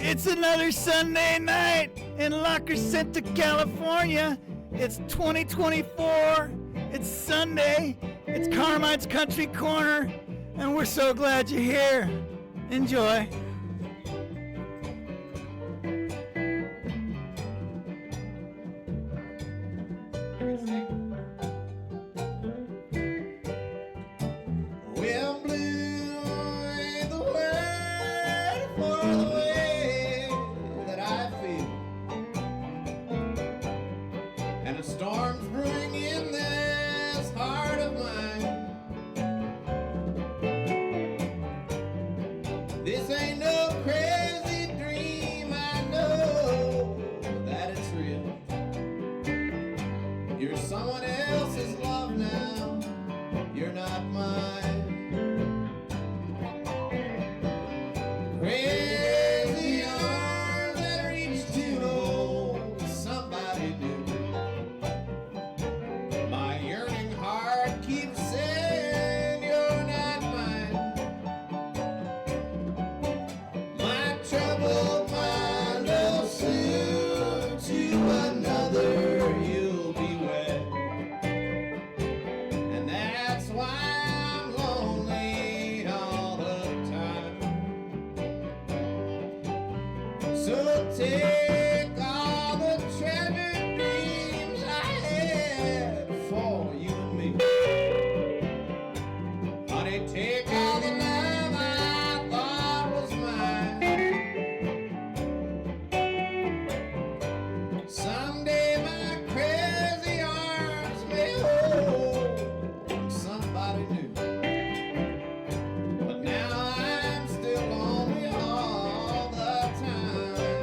It's another Sunday night in La Crescenta, California. It's 2024. It's Sunday. It's Carmine's Country Corner, and we're so glad you're here. Enjoy. Well, blue ain't the word for the way that I feel, and a storm's brewing in this heart of mine. This ain't no crazy dream, I know that it's real. You're someone else's love now, you're not mine. Crazy arms that reach to hold somebody new. My yearning heart keeps saying you're not mine. My troubled mind will soon to another you'll be wed, and that's why I'm lonely all the time. So take all the treasured dreams I had for you and me. Honey, take all the love I thought was mine. Someday my crazy arms may hold somebody new, but now I'm still lonely all the time.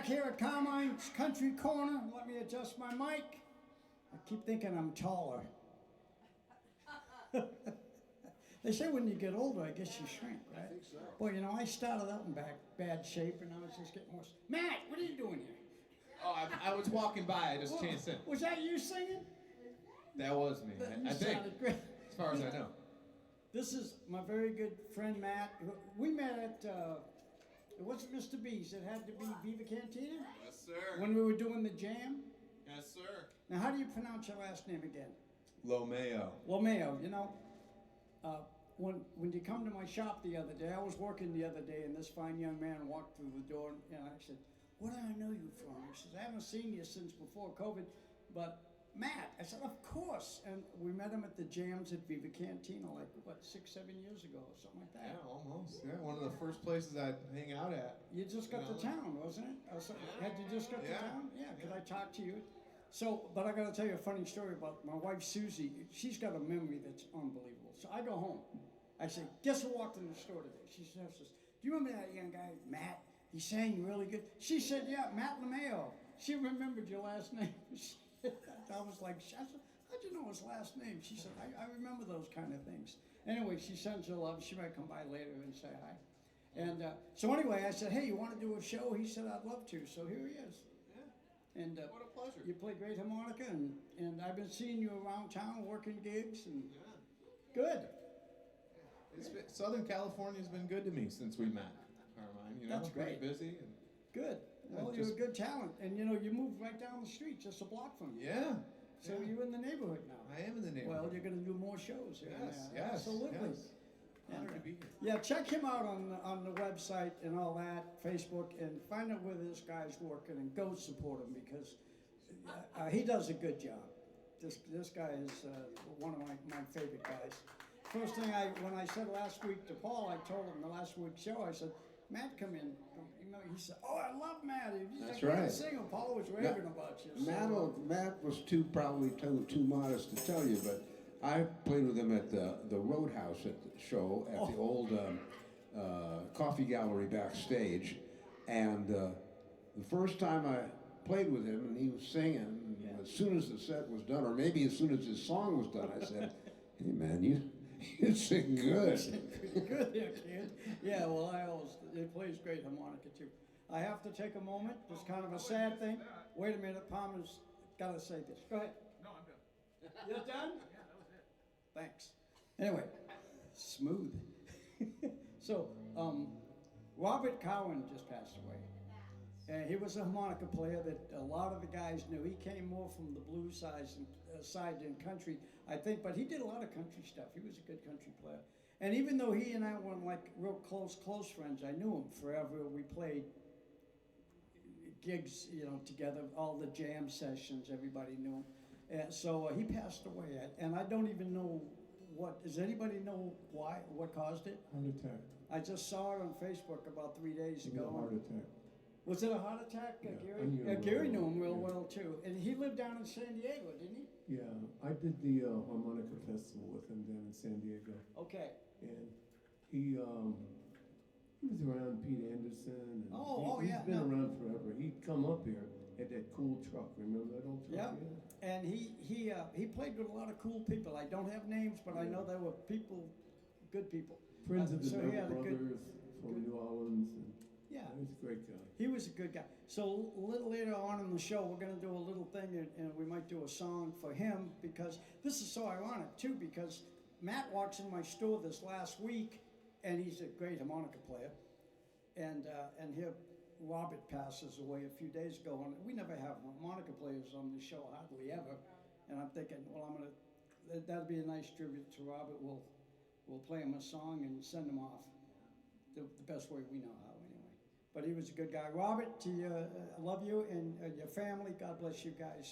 back here at Carmine's Country Corner. Let me adjust my mic. I keep thinking I'm taller. They say when you get older, I guess you shrink, right? I think so. Well, you know, I started out in bad shape, and I was just getting worse. Matt, what are you doing here? Oh, I was walking by. I just chanced in. Was that you singing? That was me. I think. Sounded great. As far as I know. This is my very good friend Matt. We met at, it wasn't Mr. B's, it had to be Viva Cantina? Yes, sir. When we were doing the jam? Yes, sir. Now, how do you pronounce your last name again? Lomeo. Lomeo. You know, when you come to my shop the other day, I was working the other day, and this fine young man walked through the door, and I said, "Where do I know you from?" He says, "I haven't seen you since before COVID, but Matt." I said, "Of course." And we met him at the jams at Viva Cantina, like, what, 6-7 years ago, or something like that. Yeah, almost. Yeah, one of the first places I'd hang out at. You just got to town, wasn't it? Had you just got to town? Yeah, because I talked to you. So, but I got to tell you a funny story about my wife, Susie. She's got a memory that's unbelievable. So I go home. I say, "Guess who walked in the store today?" She says, "Do you remember that young guy, Matt? He sang really good." She said, "Yeah, Matt LeMayo." She remembered your last name. I was like, I said, "How'd you know his last name?" She said, I remember those kind of things. Anyway, she sends her love. She might come by later and say hi. And so anyway, I said, "Hey, you want to do a show?" He said, "I'd love to." So here he is. Yeah. And what a pleasure. You play great harmonica, and I've been seeing you around town working gigs, and good. Southern California's been good to me since we met, Carmine. You know, That's great. Pretty busy. And Good. Well, you're a good talent, and you know you moved right down the street, just a block from you. yeah. So you're in the neighborhood now. I am in the neighborhood. Well, you're going to do more shows here. Yes, now. yes. Absolutely. Yes. Honored to be here. Yeah, check him out on the website and all that, Facebook, and find out where this guy's working, and go support him because he does a good job. This guy is one of my favorite guys. First thing when I said last week to Paul, I told him the last week's show, I said, "Matt, come in." You know, he said, "Oh, I love Matt. He's That's a great right. singer." Paul was raving about you. So, Matt was probably too modest to tell you, but I played with him at the Roadhouse at the show at the old coffee gallery backstage, and the first time I played with him and he was singing, and as soon as the set was done, or maybe as soon as his song was done, I said, "Hey man, you sing good." Good there, kid. Yeah, well, he plays great harmonica too. I have to take a moment. It's kind of a sad thing. Wait a minute, Palmer's got to say this. Go ahead. No, I'm done. You're done? Yeah, that was it. Thanks. Anyway, smooth. So, Robert Cowan just passed away. And he was a harmonica player that a lot of the guys knew. He came more from the blues side than country, I think, but he did a lot of country stuff. He was a good country player. And even though he and I weren't like real close friends, I knew him forever. We played gigs, you know, together, all the jam sessions, everybody knew him. And so he passed away, and I don't even know does anybody know why, what caused it? Heart attack. I just saw it on Facebook about 3 days It was ago. a heart attack. Was it a heart attack, Yeah, Gary? I knew him Gary well. knew him real Yeah. well too, and he lived down in San Diego, didn't he? Yeah, I did the harmonica festival with him down in San Diego, Okay. and he was around Pete Anderson. And he's yeah, been no. around forever. He'd come up here at that cool truck. Remember that old truck? Yeah. And he played with a lot of cool people. I don't have names, but I know there were people, good people. Friends of the so he had Bell a good- Brothers from New Orleans, and Yeah. he was a great guy. He was a good guy. So a little later on in the show, we're going to do a little thing, and we might do a song for him, because this is so ironic, too, because Matt walks in my store this last week, and he's a great harmonica player. And here, Robert passes away a few days ago, and we never have harmonica players on the show, hardly ever. And I'm thinking, well, that'd be a nice tribute to Robert. We'll play him a song and send him off the best way we know how, anyway. But he was a good guy. Robert, I love you and your family. God bless you guys.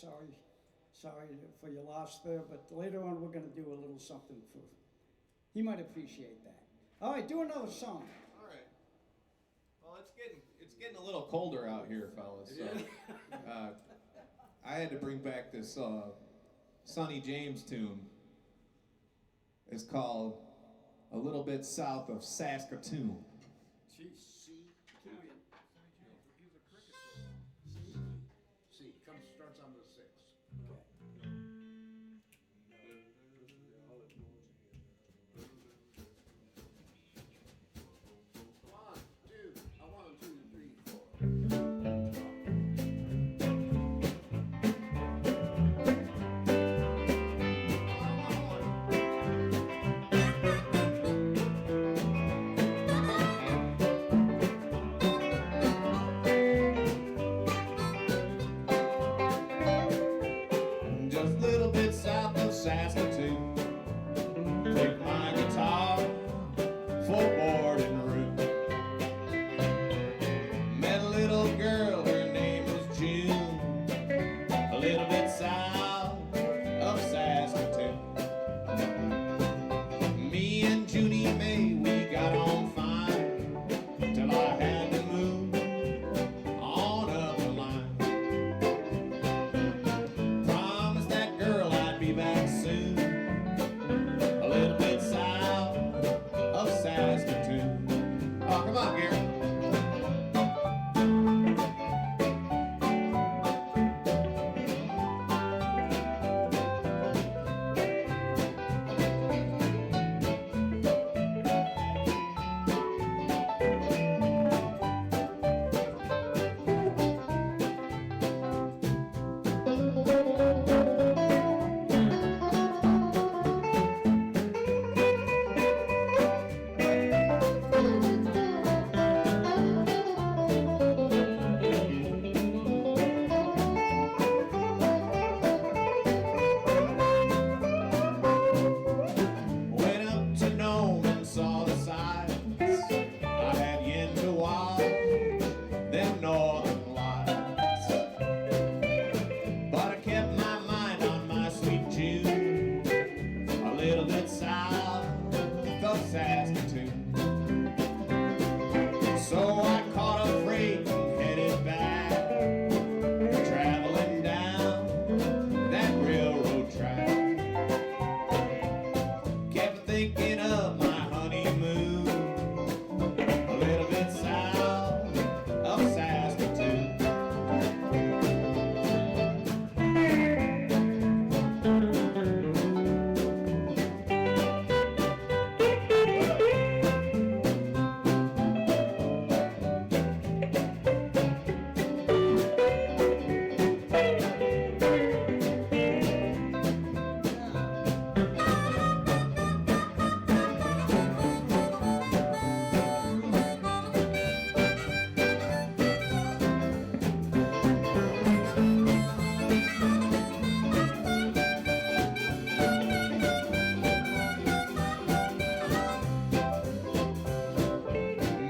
Sorry for your loss there. But later on, we're going to do a little something for. He might appreciate that. All right, do another song. All right. Well, it's getting a little colder out here, fellas. So, I had to bring back this Sonny James tune. It's called "A Little Bit South of Saskatoon." Jeez. He was a cricket player. Saskatoon. So I caught a freight and headed back, traveling down that railroad track. Kept thinking of my honeymoon, a little bit south of Saskatoon.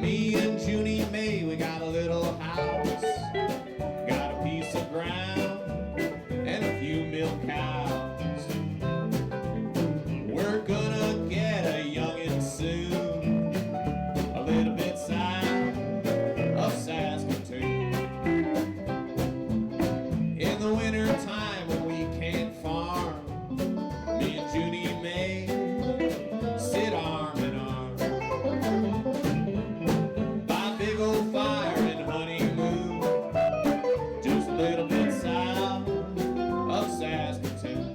Me and Junie May, we got a little house, got a piece of ground, and a few milk cows. We're gonna get a youngin' soon, a little bit south of Saskatoon. In the winter time when we can't farm, me and Junie May sit arm in arm by big old fire and honeymoon, just a little bit south of Saskatoon.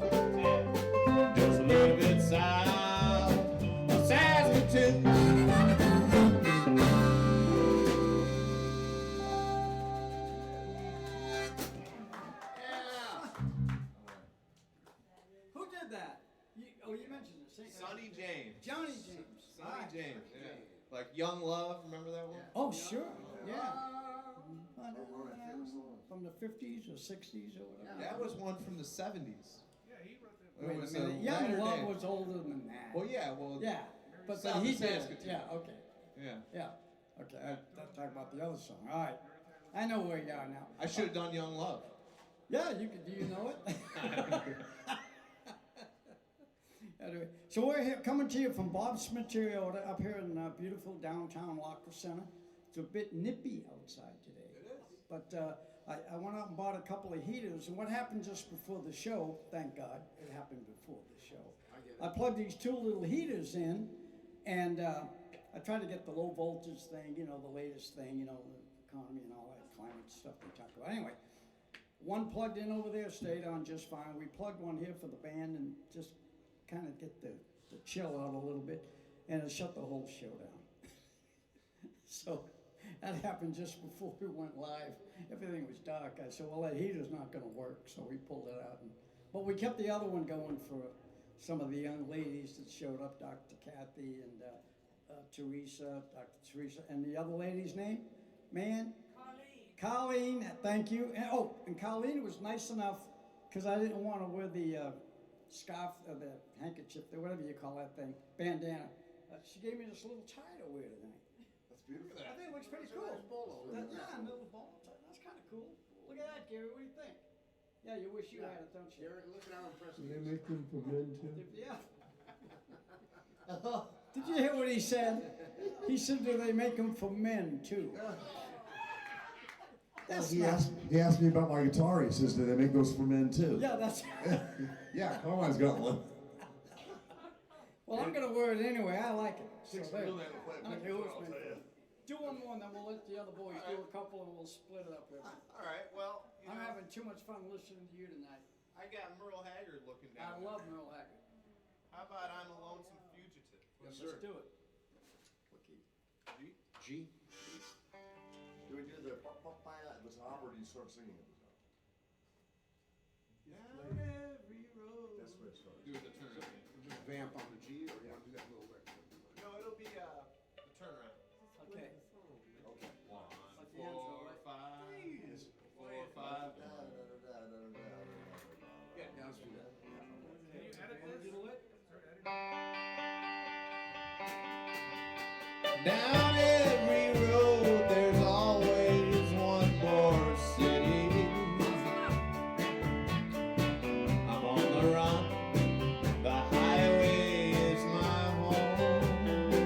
Just a little bit south of Saskatoon. Who did that? You mentioned it. Sonny James. Johnny James. Sonny Ah. James, yeah. Like Young Love, remember that one? Oh, sure. Yeah. From the 50s or 60s or whatever. That was one from the 70s. Yeah, he wrote that. It Wait a was minute. a Young latter Love day. was older than that. Well, yeah, well, Yeah. But South he of did. Saskatoon. Yeah, okay. yeah. Yeah. Okay. Let's talk about the other song. All right. I know where you are now. I should have done Young Love. Yeah, you could. Do you know it? Anyway, so we're here, coming to you from Bob's Material up here in beautiful downtown Locker Center. It's a bit nippy outside today. It is. But I went out and bought a couple of heaters, and what happened just before the show, thank God, it happened before the show. I plugged these two little heaters in, and I tried to get the low voltage thing, you know, the latest thing, you know, the economy and all that climate stuff they talk about. Anyway, one plugged in over there, stayed on just fine. We plugged one here for the band and just kind of get the chill out a little bit, and it shut the whole show down. So that happened just before we went live. Everything was dark. I said, well, that heater's not going to work, so we pulled it out. But we kept the other one going for some of the young ladies that showed up, Dr. Kathy and Teresa, Dr. Teresa, and the other lady's name? Man? Colleen, thank you. And Colleen was nice enough, because I didn't want to wear the scarf or the handkerchief, or whatever you call that thing, bandana. She gave me this little tie to wear tonight. That's beautiful. I think it looks pretty cool. Yeah, a little ball tie. That's kind of cool. Look at that, Gary. What do you think? Yeah, you wish you had it, don't you? Gary, look at how impressive. Do they make them for men too? Yeah. Did you hear what he said? He said, do they make them for men too? That's He not. he asked me about my guitar. He says, do they make those for men too? Yeah, that's. Yeah, Carmine's got one. Well, I'm gonna wear it anyway. I like it. So there. million to play a Okay, picture, who's I'll been- tell you. Do one more, and then we'll let the other boys do a couple, and we'll split it up here. All right, well, I'm having too much fun listening to you tonight. I got Merle Haggard looking I down. love Merle Haggard. How about I'm a Lonesome Fugitive? Yes, Let's sir. do it. G. Do we do the at the top, or do you start singing at the top? Down every road. That's where it starts. Do the turn. Just vamp on the G, or you want to do that little bit? No, it'll be the turnaround. Okay. Okay. One, Like the intro, 4, right? 5, 4, 5. Yeah, let's do that. Can you edit Wanna this? do it? Start editing. Down every road, there's always one more city. I'm on the run, the highway is my home.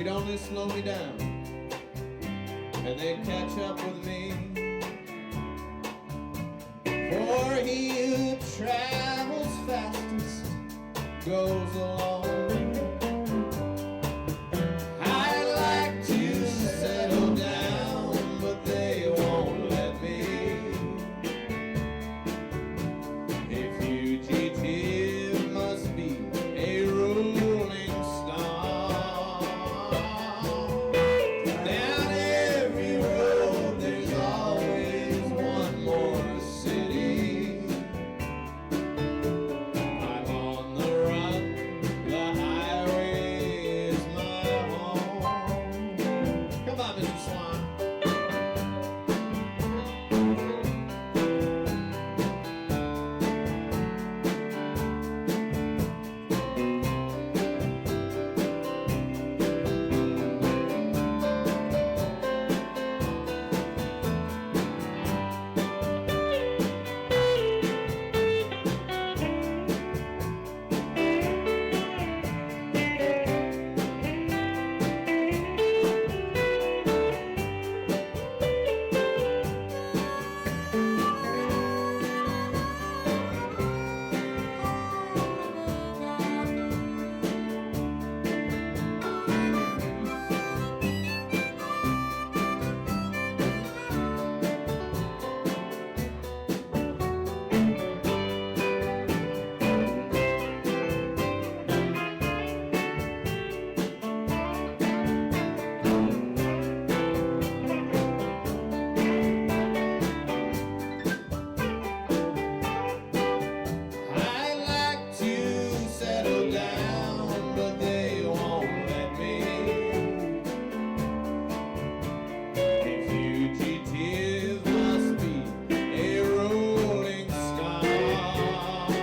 they'd only slow me down, and they'd catch up with me. For he who travels fastest goes alone. I'd like to settle down, but they won't let me. A fugitive must be a rolling stone. Down every road there's always one more city. I'm on the run, the highway is my home. Come on, Mr. Swan. I'd like to settle down, but they won't let me. A fugitive must be a rolling stone.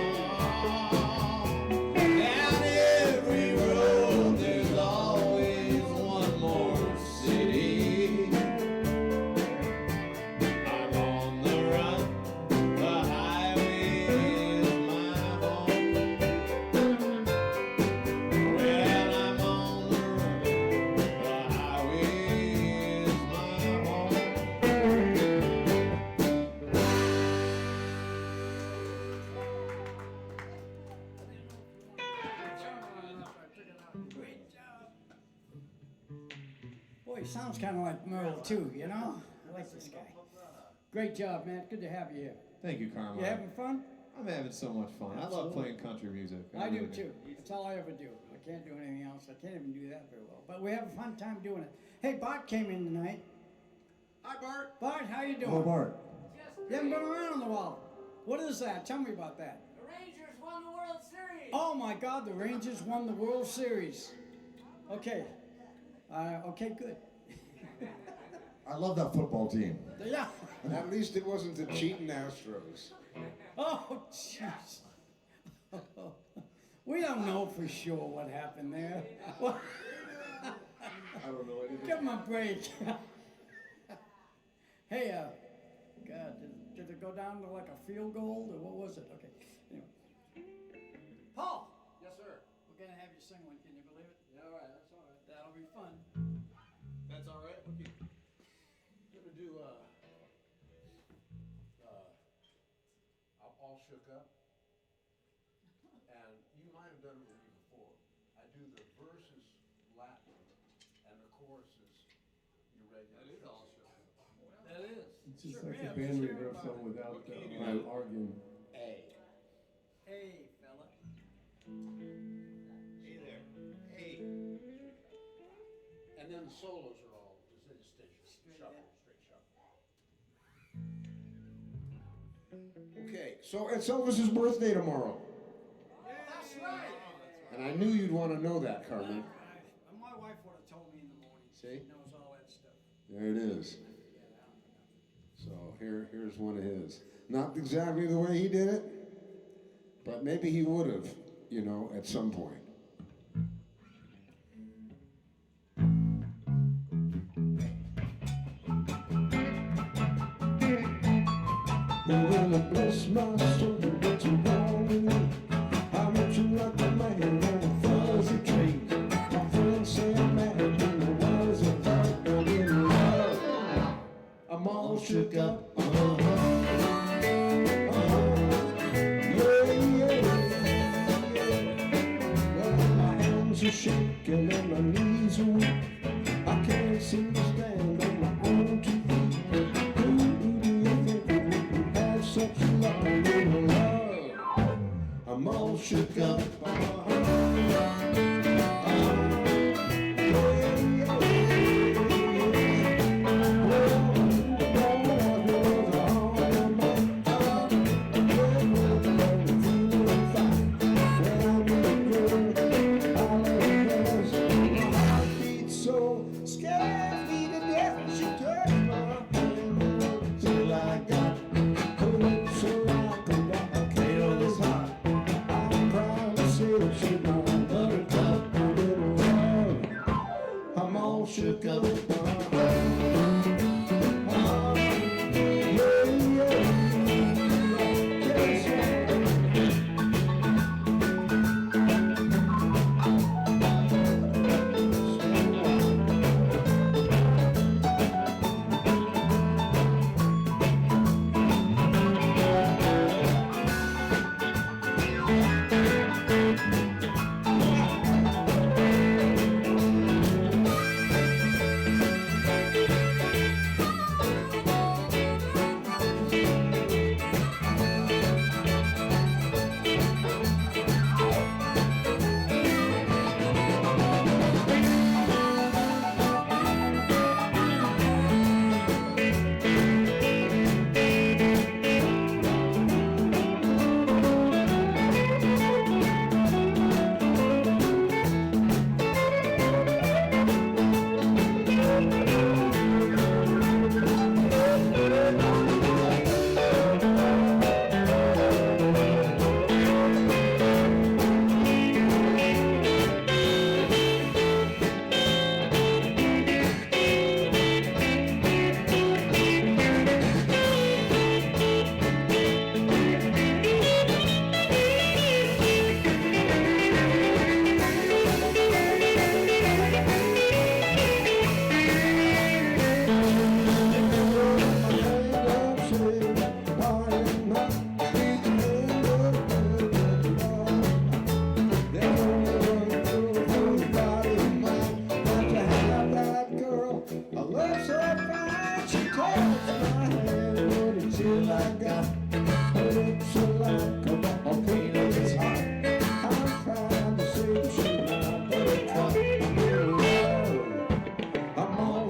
Down every road there's always one more city. I'm on the run, the highway is my home. Well, I'm on the run, the highway is my home. Boy, he sounds kind of like Merle too, you know? I like this guy. Great job, man. Good to have you here. Thank you, Carmine. You having fun? I'm having so much fun. I love Absolutely. playing country music. I do really too. That's all I ever do. I can't do anything else. I can't even do that very well. But we have a fun time doing it. Hey, Bart came in tonight. Hi, Bart. Bart, how you doing? Oh, Bart. You haven't been around in a while. What is that? Tell me about that. The Rangers won the World Series. Oh my God, the Rangers won the World Series. Okay. Okay, good. I love that football team. Yeah. At least it wasn't the cheating Astros. Oh, jeez. We don't know for sure what happened there. Well, I don't know anything. give him a break. Hey, God, did it go down to like a field goal or what was it? Okay. Anyway. Paul, Yes, sir. we're gonna have you sing one. Can you believe it? Yeah, all right. That's all right. That'll be fun. That's all right. Okay. Gonna do All Shook Up. And you might have done it with me before. I do the verses Latin and the choruses your regular. That is All Shook Up. That is. It's just Sure, like yeah, a band sure rehearsal about it. without Right. organ. Hey, fella. Hey there. Hey. And then the solos are all just in station. Shuffle, straight shuffle. Okay, so it's Elvis's birthday tomorrow. That's right. And I knew you'd want to know that, Carmen. My wife would have told me in the morning. See? She knows all that stuff. There it is. So here's one of his. Not exactly the way he did it, but maybe he would have, you know, at some point. Well, bless my soul, what's wrong with me? I met you like a man on a fuzzy tree. My friends say I'm mad, all shook up. Are shaking and my knees are weak. I can't seem to stand on my own 2 feet. Who do you think would have such luck with love? I'm all shook up. Shook up.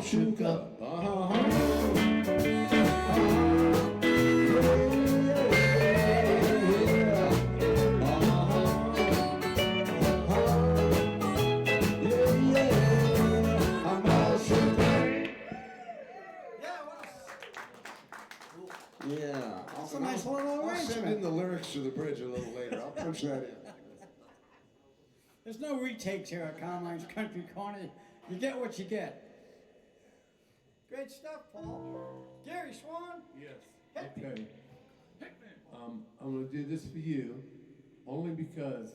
Shook up. Yeah. That's a nice little I'll send arrangement. in the lyrics to the bridge a little later. I'll punch that in. There's no retakes here at Carmine's Country Corner. You get what you get. Great stuff, Paul. Gary Swan. Yes. Okay. I'm going to do this for you, only because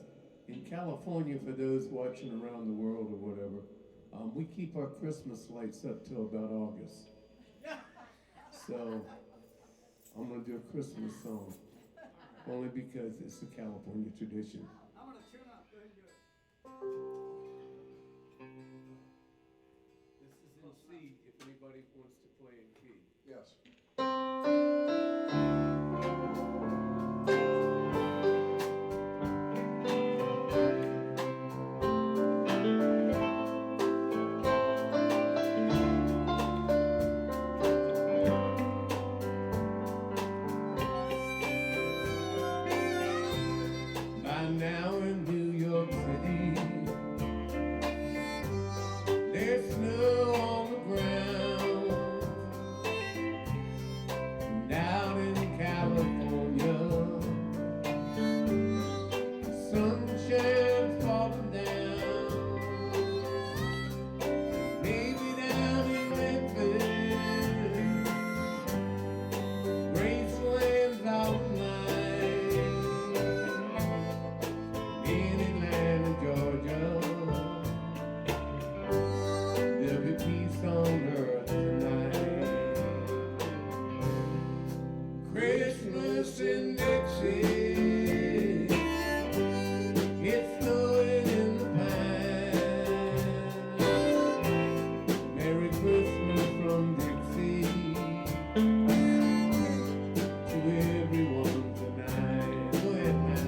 in California, for those watching around the world or whatever, we keep our Christmas lights up till about August. So I'm going to do a Christmas song, only because it's a California tradition. I'm going to tune up. Go ahead and do it. This is in C, if anybody wants to play in key. Yes. By now in New York City, there's snow on the ground. Christmas in Dixie, it's snowing in the pine. Merry Christmas from Dixie to everyone tonight. Go ahead, man.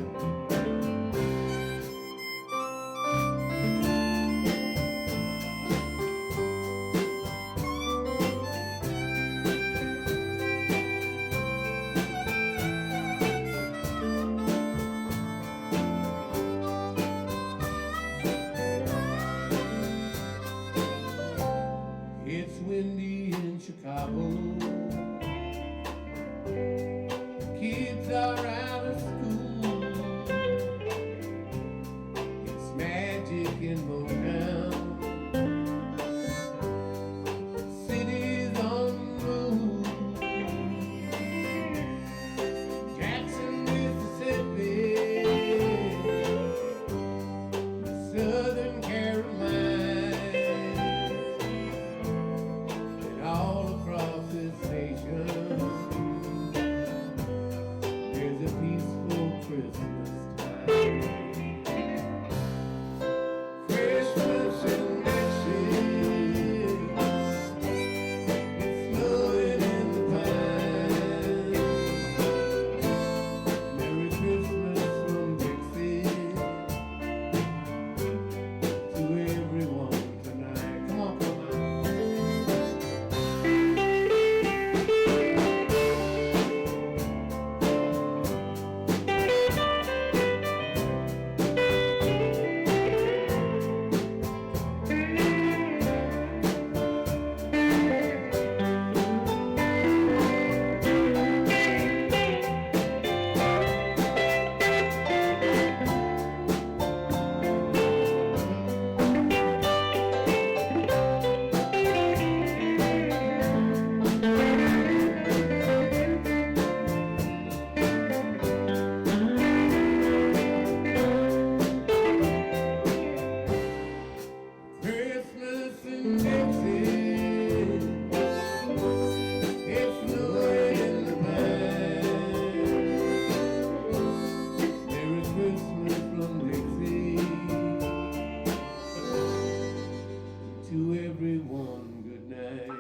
It's windy in Chicago. Kids are out of school. It's magic in Motown. City's on the move. Jackson, Mississippi. Southern Carolina. And all across this nation, there's a peaceful Christmas time. Christmas in Dixie, it's snowing in the pine. Merry Christmas from Dixie to everyone tonight. Come on, come on. Christmas in Dixie, it's snowing in the pine. Merry Christmas from Dixie to everyone. Good night.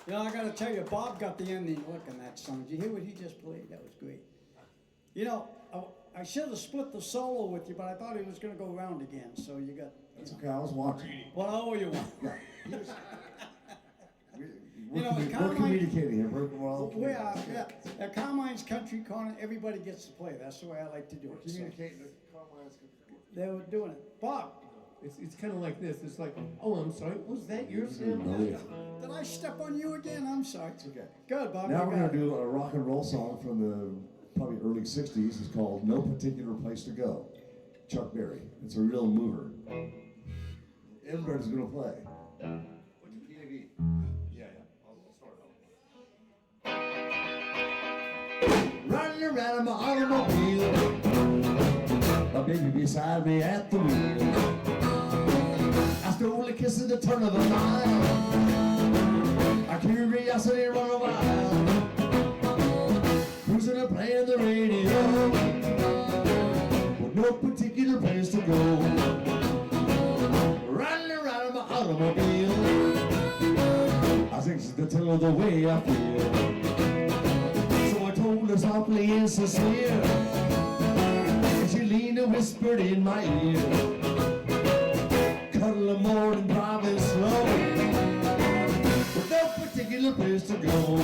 You know, I gotta tell you, Bob got the ending look in that song. Did you hear what he just played? That was great. You know, I should have split the solo with you, but I thought he was gonna go around again, so you got. That's okay, I was watching. Well, I owe you one. We're, You know, we're Carmine- communicating here. We're all We are, communicating. yeah. At Carmine's Country Corner, everybody gets to play. That's the way I like to do We're it. So communicating with Carmine's. they were doing it. Bob, It's kind of like this. It's like, oh, I'm sorry. Was that your Sam? Oh, yeah. did I step on you again? I'm sorry. It's okay. Good, Bob. Now you we're got gonna it. do a rock and roll song from the probably early '60s. It's called "No Particular Place to Go." Chuck Berry. It's a real mover. Everybody's gonna play. What's the key of E? Yeah. I'll start. Running around in my automobile, a baby beside me at the wheel. I stole a kiss at the turn of a mile. Our curiosity run a while. Cruising and playing the radio, with no particular place to go. Riding around in my automobile, I think it's to tell the way I feel. So I told her softly and sincere, and she leaned and whispered in my ear, cuddle more and driving slow, with no particular place to go.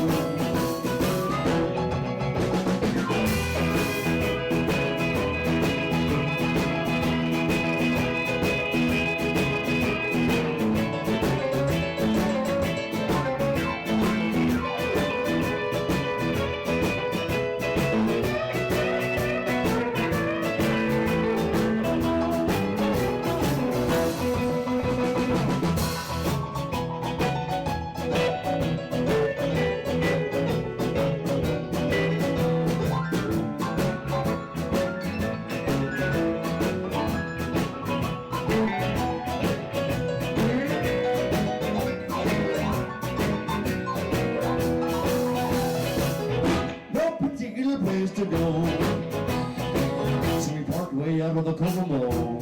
out of the Kokomo.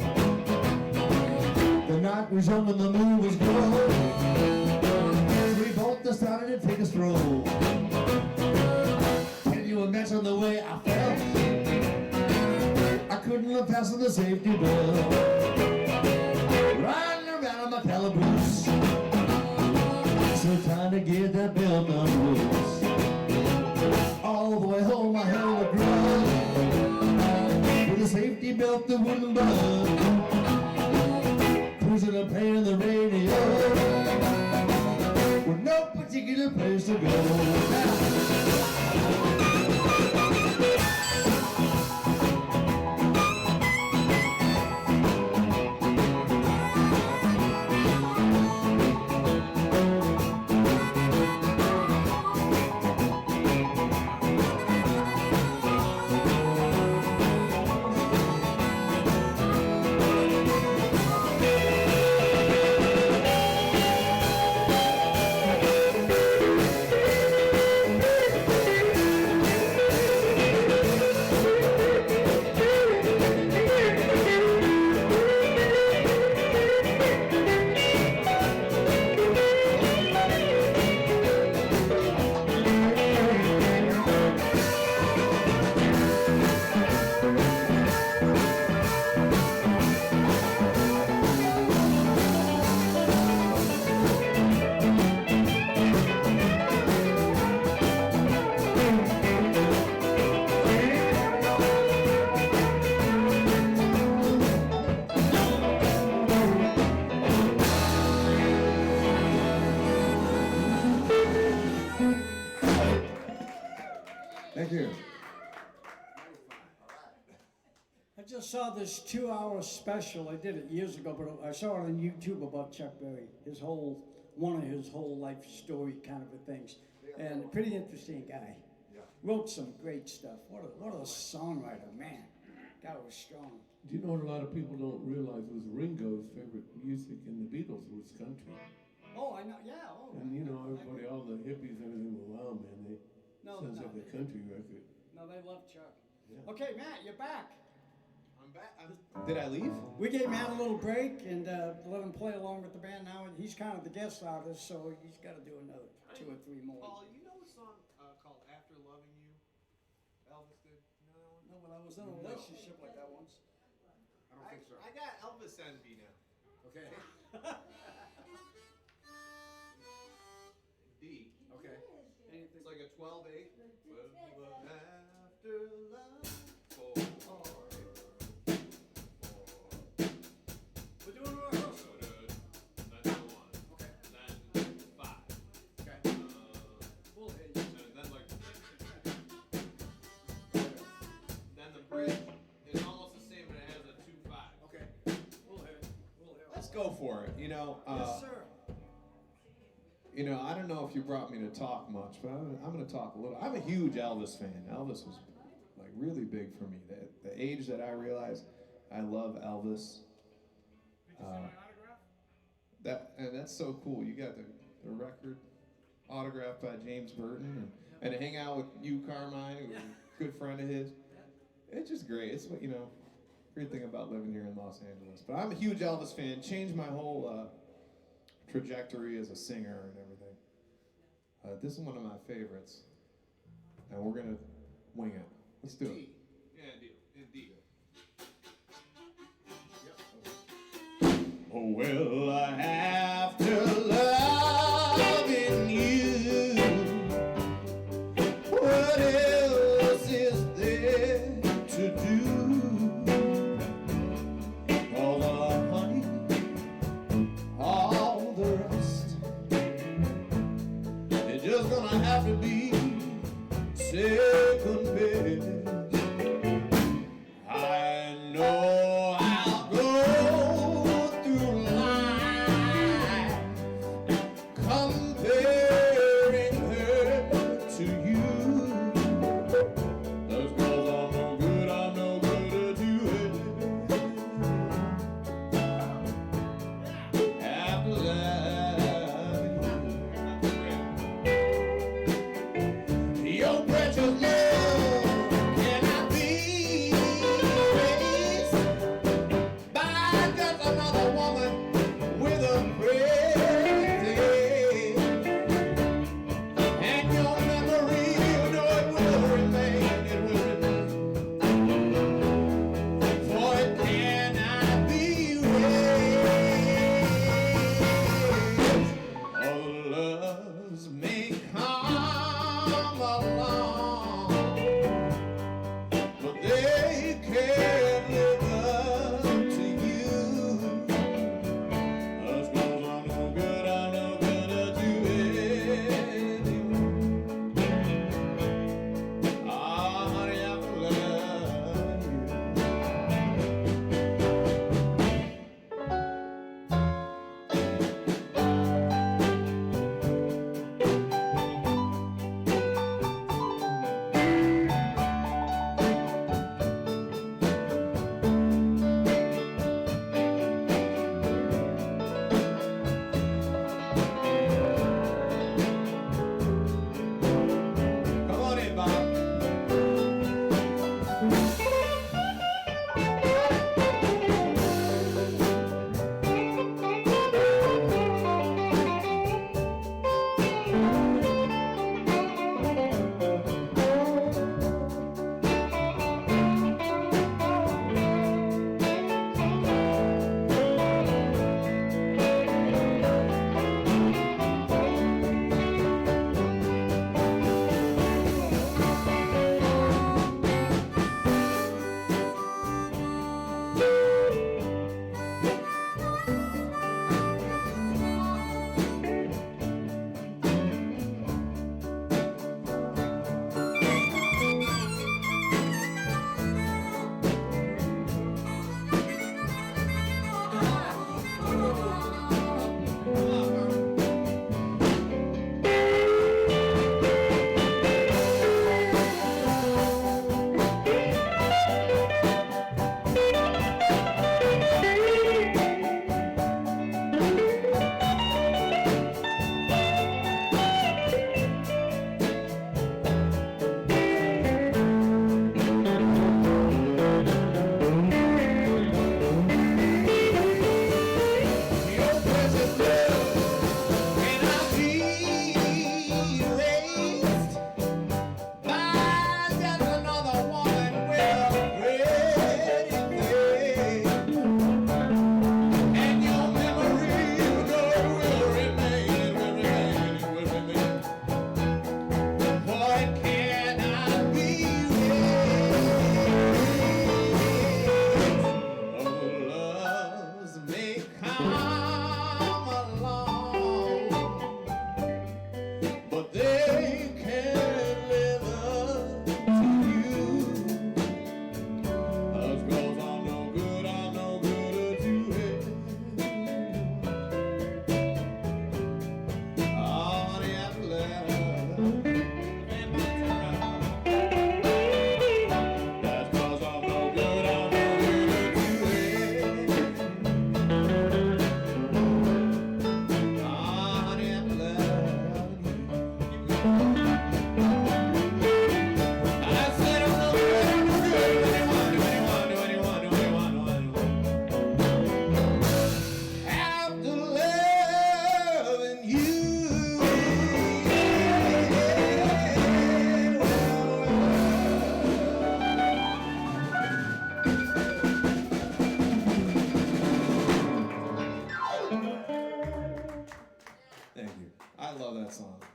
The night was young and the moon was glow. We both decided to take a stroll. Can you imagine the way I felt? I couldn't have fastened the safety belt. Riding around on my calaboose, so trying to get that belt unloose. All the way home I held a grudge. With a safety belt that wouldn't budge. Cruising and playing the radio with no particular place to go. Thank you. I just saw this 2-hour special. I did it years ago, but I saw it on YouTube about Chuck Berry. One of his whole life story kind of things. And a pretty interesting guy. Wrote some great stuff. What a songwriter, man. Guy was strong. Do you know what a lot of people don't realize was Ringo's favorite music in the Beatles was country? Oh, I know. Yeah. Oh, And you know, everybody, all the hippies and everything, well, wow, man, sounds like a country record. No, they love Chuck. Okay, Matt, you're back. I'm back. Did I leave? We gave Matt a little break and let him play along with the band now. And he's kind of the guest artist, so he's got to do another 2 or 3 more. Paul, you know a song called After Loving You? Elvis did. You know that one? No, but I was in a relationship like that once. I don't think so. I got Elvis envy now. Okay. D. Okay. It's like a 12/8. After love. We're doing a rehearsal. Then 1. Okay. Then 5. Okay. We'll hear you. And then like. Then the bridge is almost the same, but it has a 2/5. Okay. We'll hear it. Let's go for it. You know. Yes, sir. You know, I don't know if you brought me to talk much, but I'm going to talk a little. I'm a huge Elvis fan. Elvis was like really big for me. The age that I realized I love Elvis. Did you see my autograph? That's so cool. You got the record autographed by James Burton and to hang out with you, Carmine, who was a good friend of his. It's just great. It's what, you know, great thing about living here in Los Angeles. But I'm a huge Elvis fan. Changed my whole trajectory as a singer and everything. This is one of my favorites, and we're gonna wing it. Let's do it. Yeah, indeed. Oh, well, after loving you, what else is there to do? All the honey, all the rest, it's just gonna have to be second best. I know I'll go through life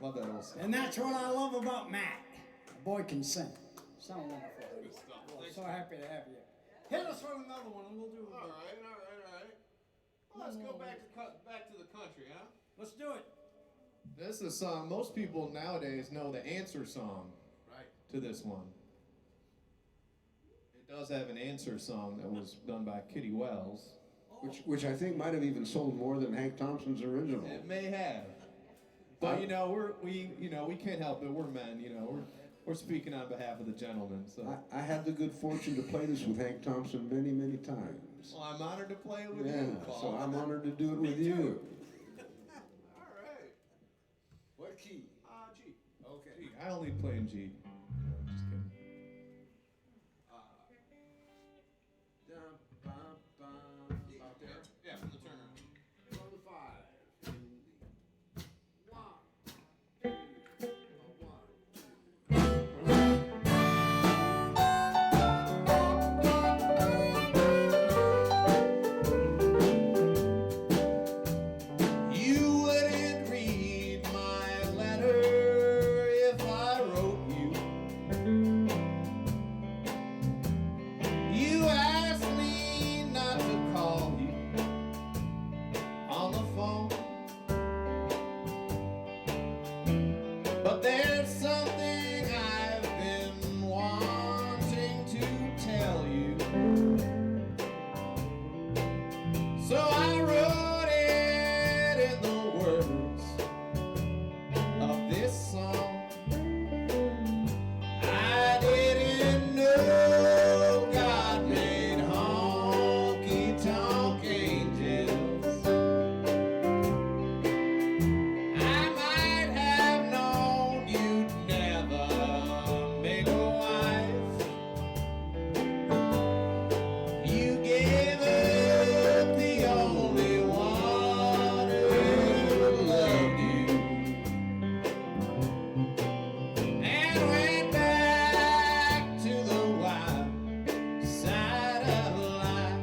Love that old stuff. And that's what I love about Matt. The boy can sing. Sound wonderful. Well, so happy to have you. Hit us with another one, and we'll do it. All right. Well, let's go back to the country, huh? Let's do it. This is a song most people nowadays know the answer song. Right. To this one. It does have an answer song that was done by Kitty Wells. Which I think might have even sold more than Hank Thompson's original. It may have. But we can't help it. We're men, we're speaking on behalf of the gentlemen. So I had the good fortune to play this with Hank Thompson many, many times. well, I'm honored to play it with Yeah, you, Paul. so I'm honored to do it with you. All right. What key? G. Okay. G. I only play in G. Just kidding. Out there. Yeah, from the Turner. From the 5. 1, 2, 1. You wouldn't read my letter if I wrote you. You asked me not to call you on the phone, but there's something I've been wanting to tell you. So I wrote it in the words of this song. I didn't know God made honky-tonk angels. I might have known you'd never make a wife. You gave up the only one who loved you, and went back to the wild side of life.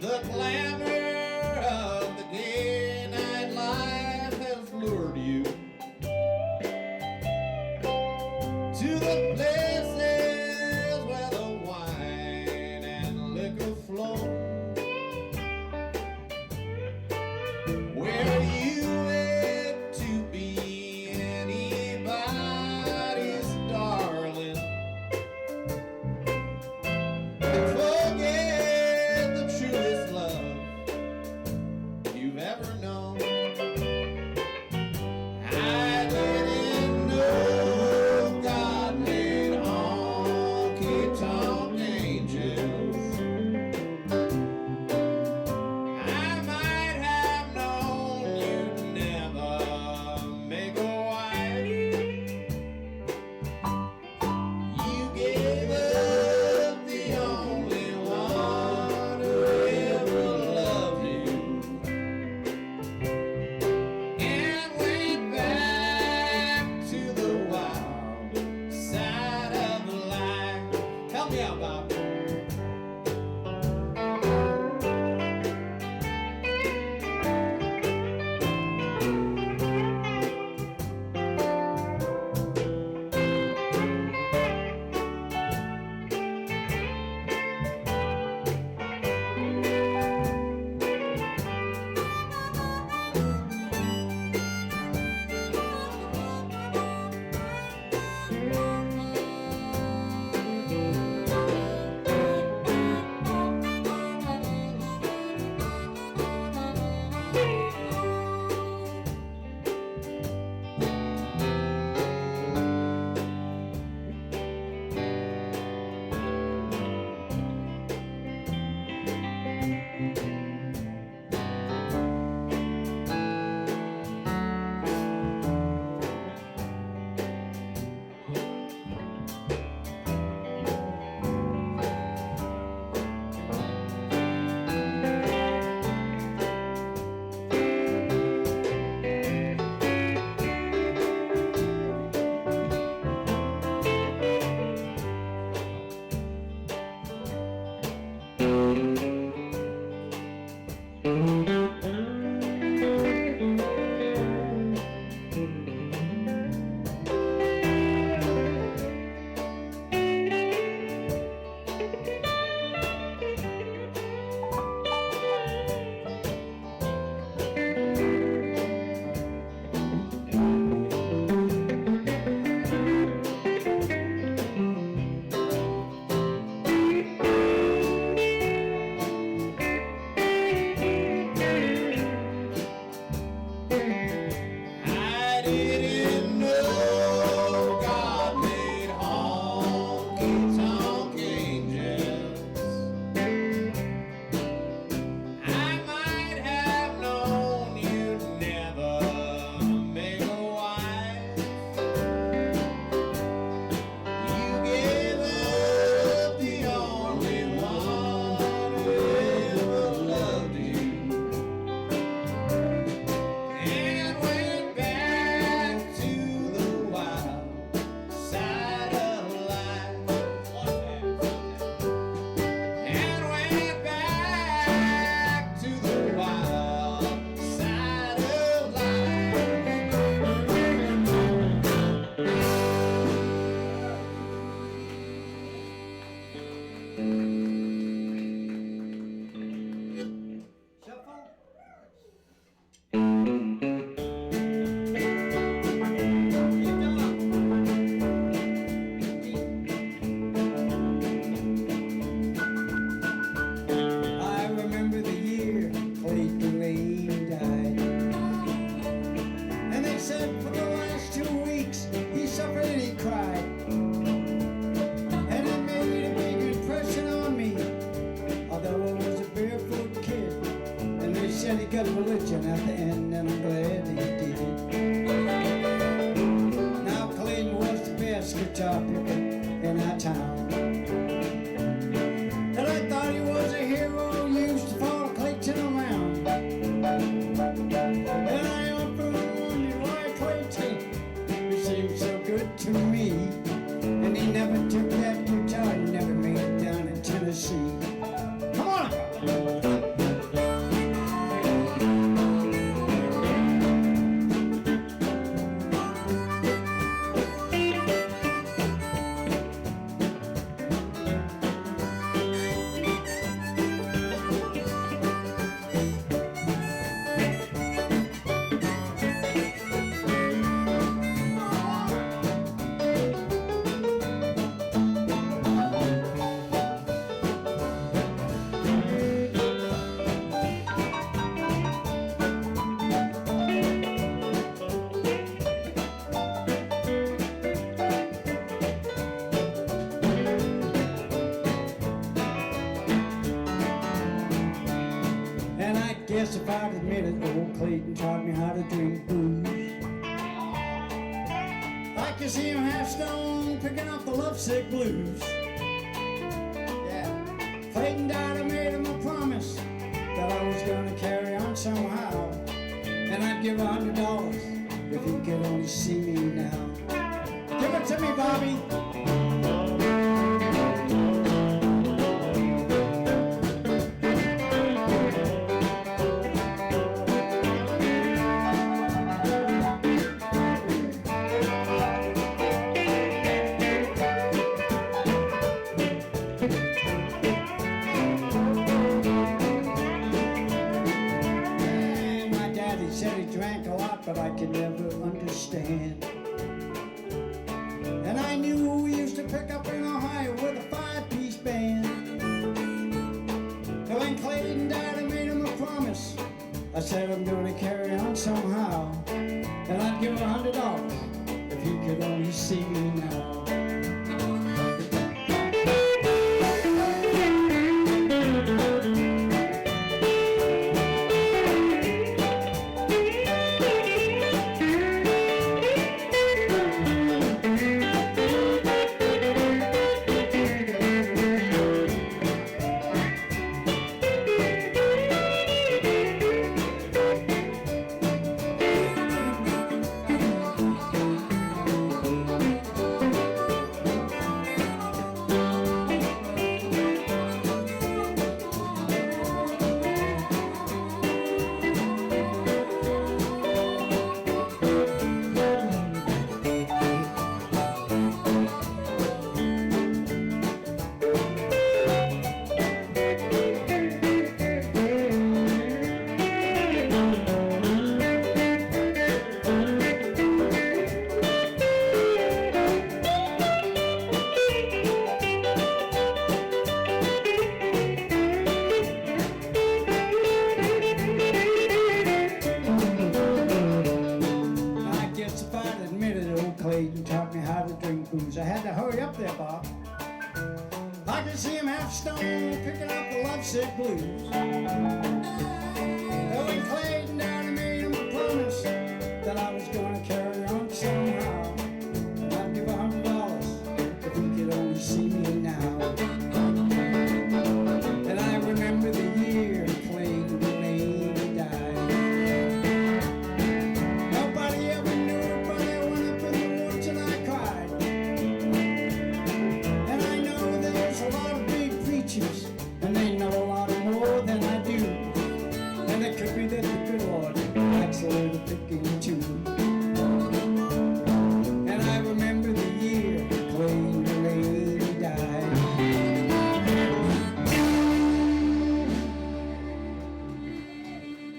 The glamour of the gay nightlife has lured you to the places where the wine and liquor flow, where you went to be anybody's darling, and forget the truest love you've ever known. I didn't know God made honky-tonk angels. I might have known you'd never make a wife. You gave up the only one who ever loved you, and went back to the wild side of life. Help me out, Bob. got religion at the end, and I'm glad he did. Now Clayton was the best guitar picker in our town. And I thought he was a hero, used to follow Clayton around. And I often wondered why Clayton, he seemed so good to me. And he never took that guitar, he never made it down in Tennessee. Come on! And I guess if I'd admitted old Clayton taught me how to drink booze. I could see him half stone picking up the lovesick blues. Yeah, Clayton died, I made him a promise that I was gonna carry on somehow. And I'd give $100 if he could only see me now. Give it to me, Bobby. And my daddy said he drank a lot, but I could never understand. And I knew we used to pick up in Ohio with a 5-piece band. And when Clayton died, I made him a promise. I said I'm gonna carry on somehow. And I'd give $100 if he could only see me now. I guess if I'd admitted old Clayton taught me how to drink booze, I had to hurry up there, Bob. I could see him half stone picking up the lovesick blues. And when Clayton died, I made him a promise that I was gonna carry on somehow. And I'd give $100 if he could only see me now. And I remember the year Clayton Delaney died. Nobody ever knew it, but I went up in the woods and I cried. And I know there's a lot of big preachers, and they know a lot more than I do. And it could be that the good Lord likes a little picking too. And I remember the year Clayton Delaney died.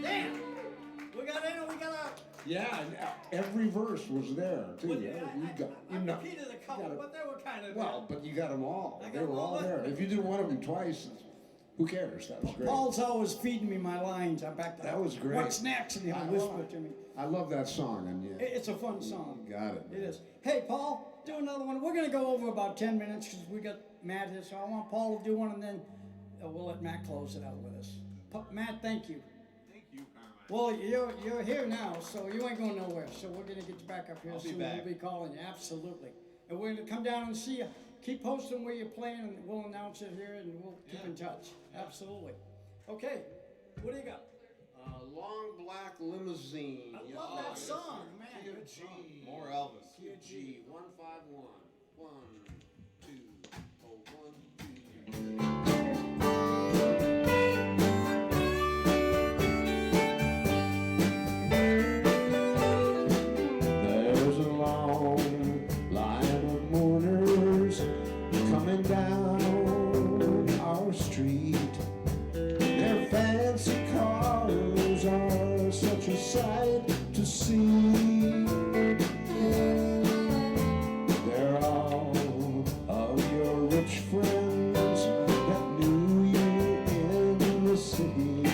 Damn! We got in and we got out. Yeah, and every verse was there too. Well, Yeah, I you got, repeated a couple, gotta- but they were kind of. well, but you got them all. I got They them were all all. there. If you do one of them twice, who cares? That was great. Paul's always feeding me my lines. I'm back to That was great. What's next? And he'll I whisper love- to me. I love that song, and yeah, It's a fun song. you got it. It is. Hey, Paul, do another one. We're going to go over about 10 minutes because we got Matt here. So I want Paul to do one, and then we'll let Matt close it out with us. Matt, thank you. Thank you, Carmine. Well, you're here now, so you ain't going nowhere. So we're gonna get you back up here I'll be soon. back. We'll be calling you, absolutely. And we're gonna come down and see you. Keep posting where you're playing, and we'll announce it here, and we'll keep in touch. Absolutely. Okay, what do you got? Long Black Limousine. I love that song, man. Key of Good G. song. More Elvis. Key of G. 151. 1, 2. Oh, 1, 2. There's a long line of mourners coming down our street. Their fancy cars are such a sight to see. They're all of your rich friends that knew you in the city.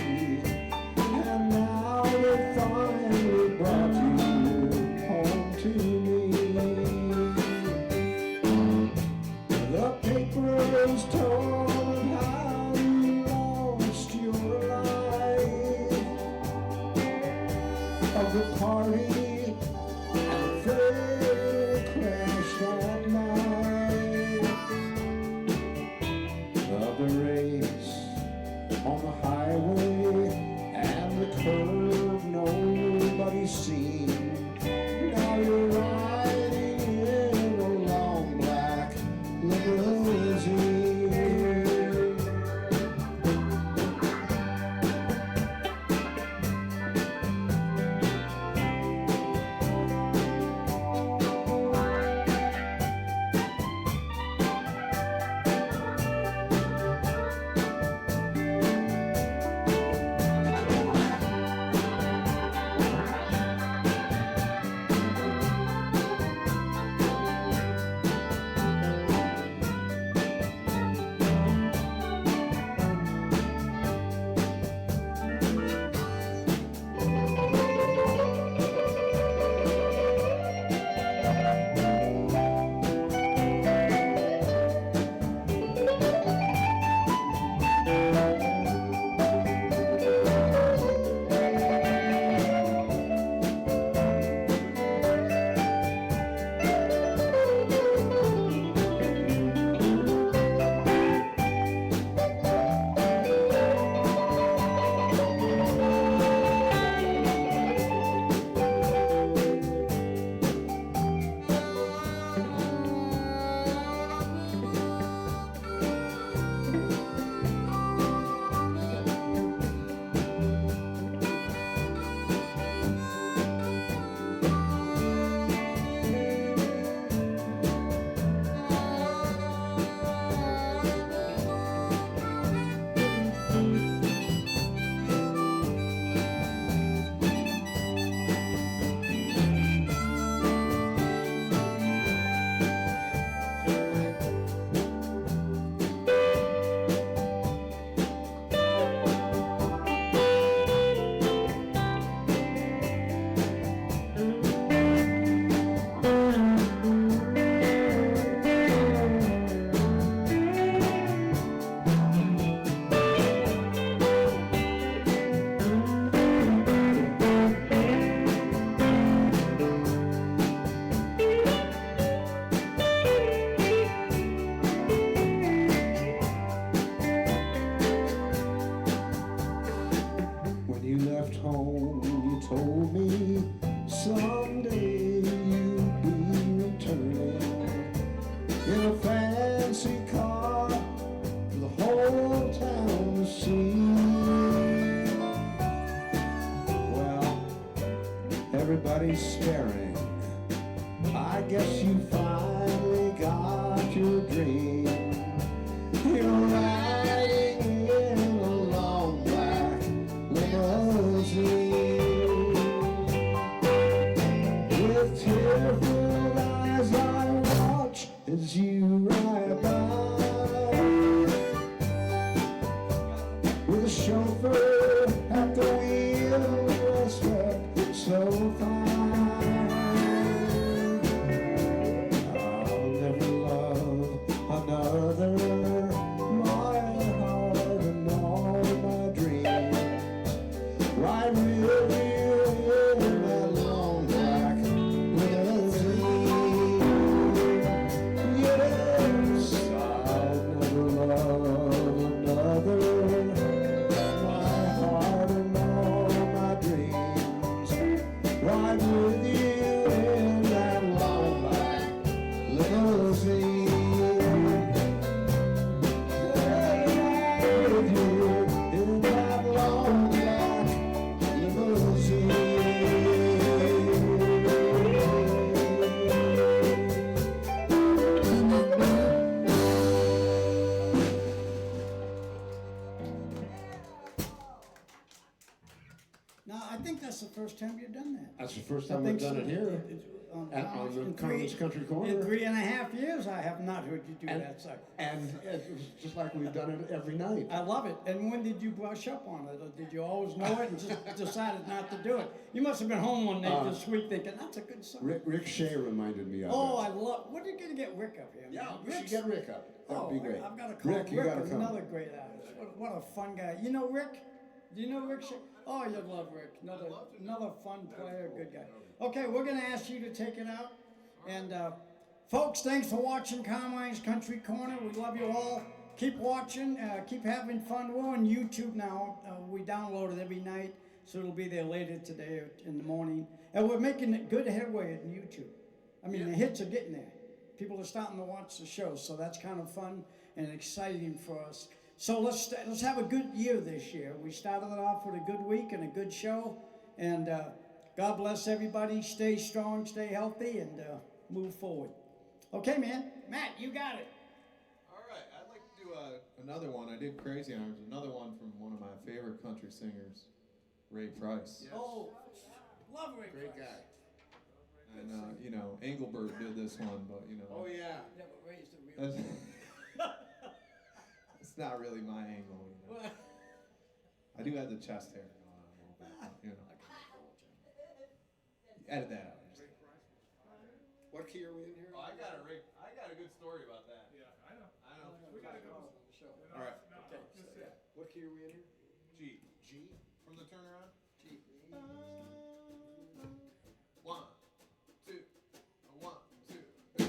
And now they finally brought you home to me. The papers told how you lost your life, of the party and the fatal crash that night, of the race on the highway and the curve nobody's seen. Now you're riding in a long black limousine. When you left home, you told me someday you'd be returning in a fancy car for the whole town to see. Well, everybody's staring. I guess you finally got your dream. You're riding in a long black limousine. With tearful eyes I watch as you ride by, with a chauffeur at the wheel swept so fine. I'll never love another, my heart and all my dreams. Ride with limousine. With you in that long black limousine. Now, I think that's the first time you've done that. That's the first I time we've think done so. it here. On On the in Carmen's Country In Corner. 3.5 years, I have not heard you do And, that, sir. and it was just like we've done it every night. I love it. And when did you brush up on it? Or did you always know it and just decided not to do it? You must have been home one night this week thinking, that's a good song. Rick Shea reminded me of Oh, it. I love, when are you going to get Rick up here? Yeah, man? we should Rick's- get Rick up. That would be great. I've got to call Rick, you gotta come. another great artist. What a fun guy. You know Rick? Do you know Rick? Oh, you love Rick. Another fun player, good guy. Okay, we're going to ask you to take it out. And folks, thanks for watching Carmine's Country Corner. We love you all. Keep watching. Keep having fun. We're on YouTube now. We download it every night, so it'll be there later today or in the morning. And we're making good headway on YouTube. I mean, the hits are getting there. People are starting to watch the show, so that's kind of fun and exciting for us. So let's have a good year this year. We started it off with a good week and a good show, and God bless everybody. Stay strong, stay healthy, and move forward. Okay, man. Matt, you got it. All right, I'd like to do another one. I did Crazy Arms, another one from one of my favorite country singers, Ray Price. Oh, love Ray Great Price. guy. And you know, Engelbert did this one, but you know, Oh, yeah. Yeah, but Ray's the real. that's, it's not really my angle. You know. I do have the chest hair going on a little bit, but, you know. Edit that out. What key are we in here? Oh, I got a good story about that. Yeah, I know. I know. We gotta go. All right. Okay, just say it. What key are we in here? G. G? From the turnaround. G. 1, 2, 1, 2.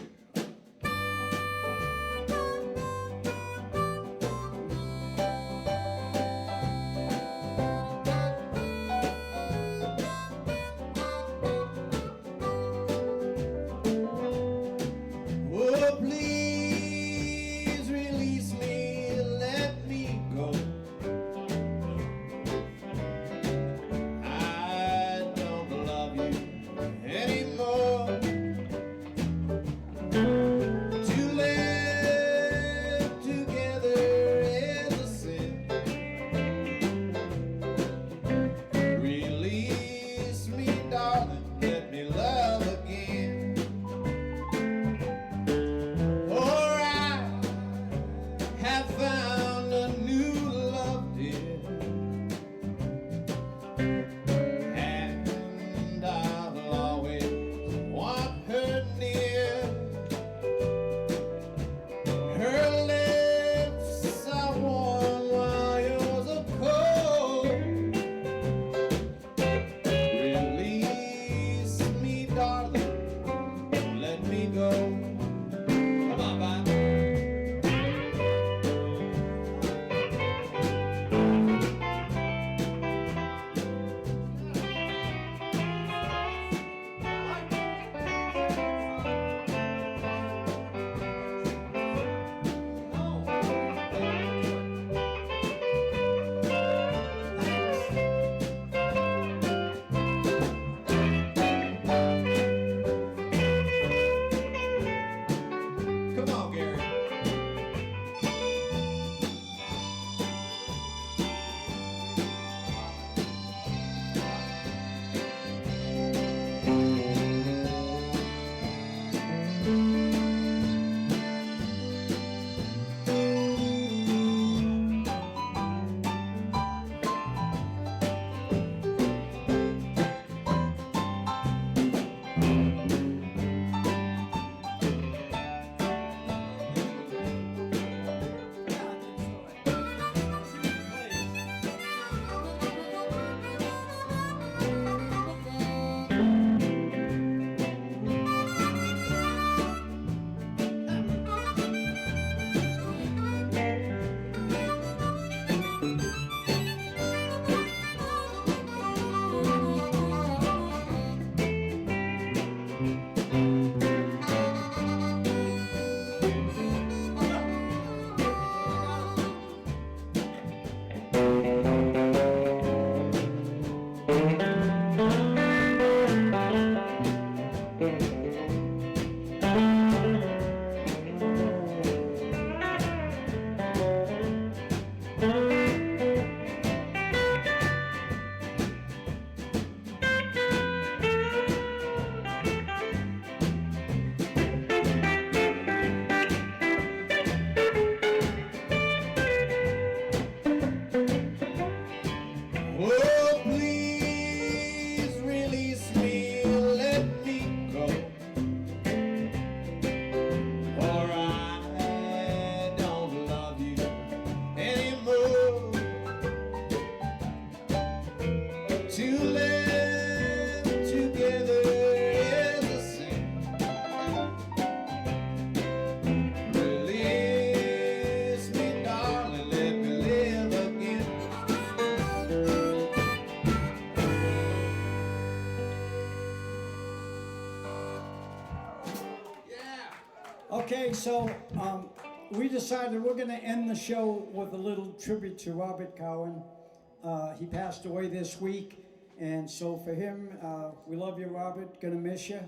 Oh, please release me, let me go. so we decided we're going to end the show with a little tribute to Robert Cowan. He passed away this week, and so for him, we love you, Robert. Gonna miss you,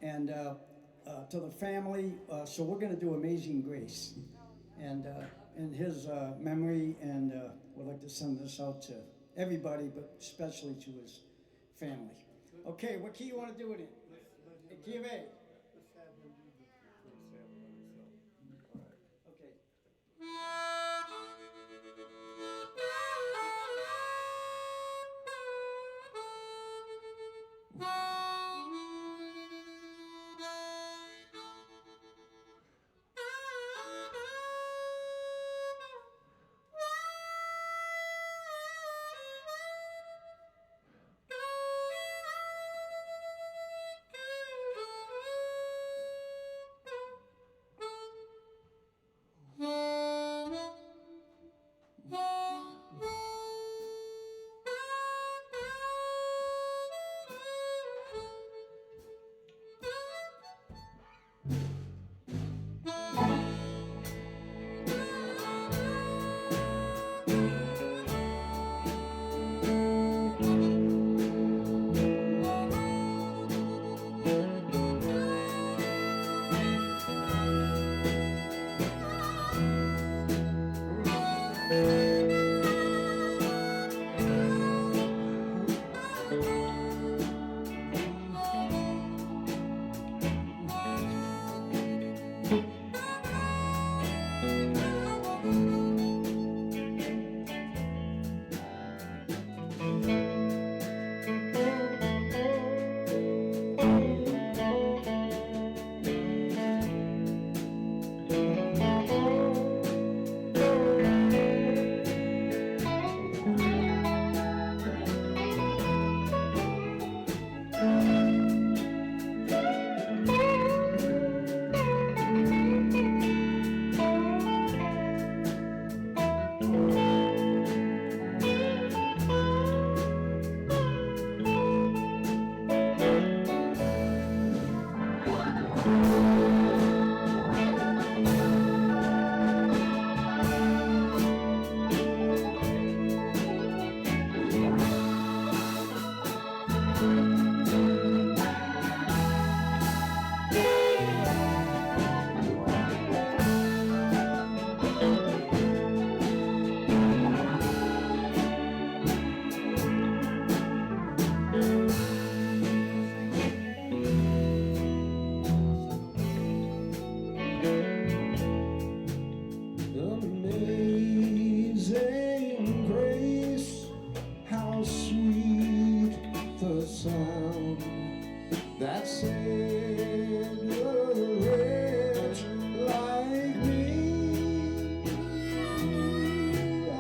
and to the family. So we're going to do "Amazing Grace," and in his memory, and we'd like to send this out to everybody, but especially to his family. Okay, what key you want to do it in? The key of A. Okay. Amazing grace, how sweet the sound that saved a wretch like me. I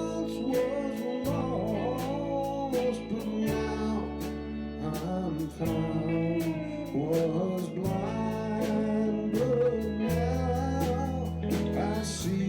once was lost, but now I'm found. Was blind, but now I see.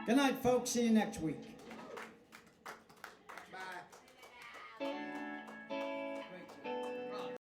Good night, folks. See you next week.